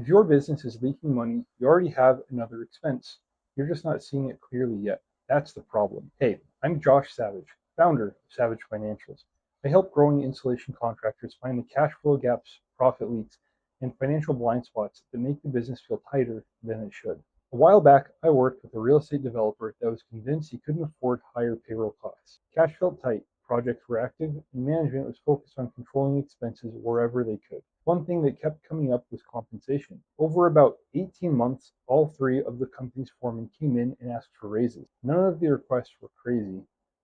If your business is leaking money, you already have another expense. You're just not seeing it clearly yet. That's the problem. Hey, I'm Josh Savage, founder of Savage Financials. I help growing insulation contractors find the cash flow gaps, profit leaks, and financial blind spots that make the business feel tighter than it should. A while back, I worked with a real estate developer that was convinced he couldn't afford higher payroll costs. Cash felt tight, projects were active, and management was focused on controlling expenses wherever they could. One thing that kept coming up was compensation. Over about 18 months, all three of the company's foremen came in and asked for raises. None of the requests were crazy.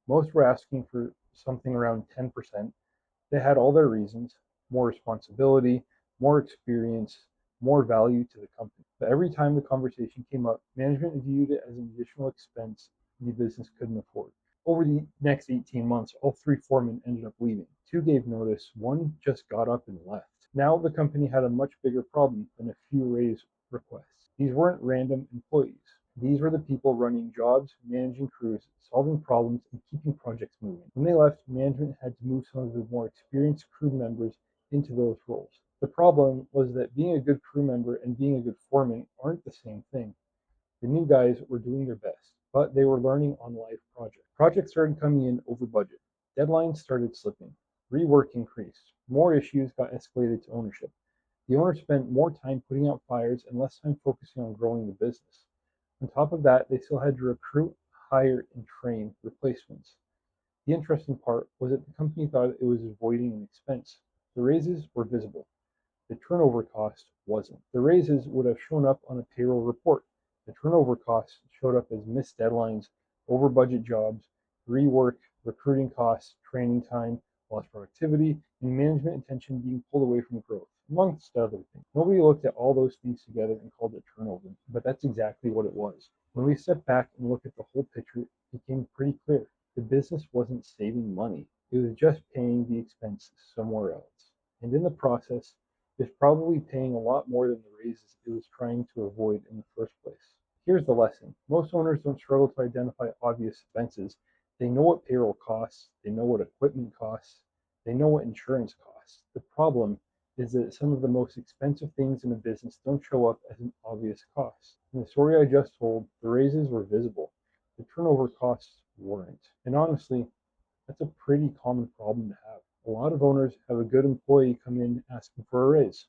Most were asking for something around 10%. They had all their reasons: more responsibility, more experience, more value to the company. But every time the conversation came up, management viewed it as an additional expense the business couldn't afford. Over the next 18 months, all three foremen ended up leaving. Two gave notice, one just got up and left. Now the company had a much bigger problem than a few raise requests. These weren't random employees. These were the people running jobs, managing crews, solving problems, and keeping projects moving. When they left, management had to move some of the more experienced crew members into those roles. The problem was that being a good crew member and being a good foreman aren't the same thing. The new guys were doing their best, but they were learning on live projects. Projects started coming in over budget. Deadlines started slipping. Rework increased. More issues got escalated to ownership. The owner spent more time putting out fires and less time focusing on growing the business. On top of that, they still had to recruit, hire, and train replacements. The interesting part was that the company thought it was avoiding an expense. The raises were visible. The turnover cost wasn't. The raises would have shown up on a payroll report. The turnover costs showed up as missed deadlines, over budget jobs, rework, recruiting costs, training time, lost productivity, and management attention being pulled away from growth, amongst other things. Nobody looked at all those things together and called it turnover, but that's exactly what it was. When we stepped back and looked at the whole picture, it became pretty clear. The business wasn't saving money. It was just paying the expenses somewhere else. And in the process, is probably paying a lot more than the raises it was trying to avoid in the first place. Here's the lesson. Most owners don't struggle to identify obvious expenses. They know what payroll costs, they know what equipment costs, they know what insurance costs. The problem is that some of the most expensive things in a business don't show up as an obvious cost. In the story I just told, the raises were visible. The turnover costs weren't. And honestly, that's a pretty common problem to have. A lot of owners have a good employee come in asking for a raise.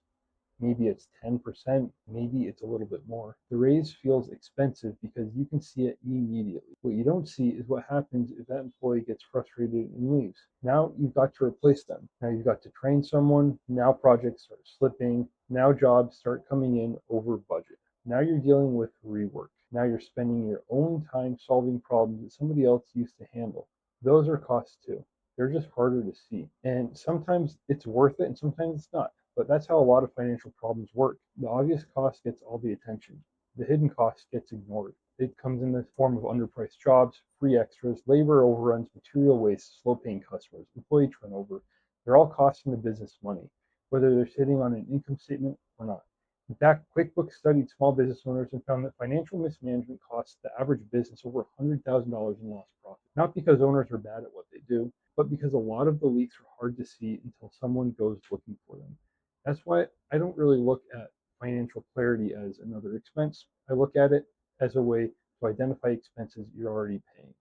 Maybe it's 10%, maybe it's a little bit more. The raise feels expensive because you can see it immediately. What you don't see is what happens if that employee gets frustrated and leaves. Now you've got to replace them. Now you've got to train someone. Now projects start slipping. Now jobs start coming in over budget. Now you're dealing with rework. Now you're spending your own time solving problems that somebody else used to handle. Those are costs too. They're just harder to see. And sometimes it's worth it and sometimes it's not. But that's how a lot of financial problems work. The obvious cost gets all the attention. The hidden cost gets ignored. It comes in the form of underpriced jobs, free extras, labor overruns, material waste, slow paying customers, employee turnover. They're all costing the business money, whether they're sitting on an income statement or not. In fact, QuickBooks studied small business owners and found that financial mismanagement costs the average business over $100,000 in lost profit. Not because owners are bad at what they do, but because a lot of the leaks are hard to see until someone goes looking for them. That's why I don't really look at financial clarity as another expense. I look at it as a way to identify expenses you're already paying.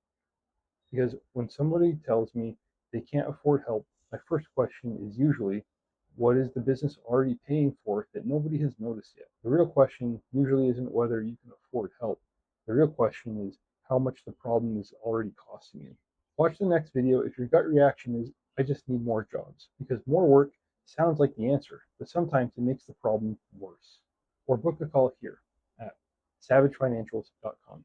Because when somebody tells me they can't afford help, my first question is usually, what is the business already paying for that nobody has noticed yet? The real question usually isn't whether you can afford help. The real question is how much the problem is already costing you. Watch the next video if your gut reaction is, I just need more jobs, because more work sounds like the answer, but sometimes it makes the problem worse. Or book a call here at savagefinancials.com.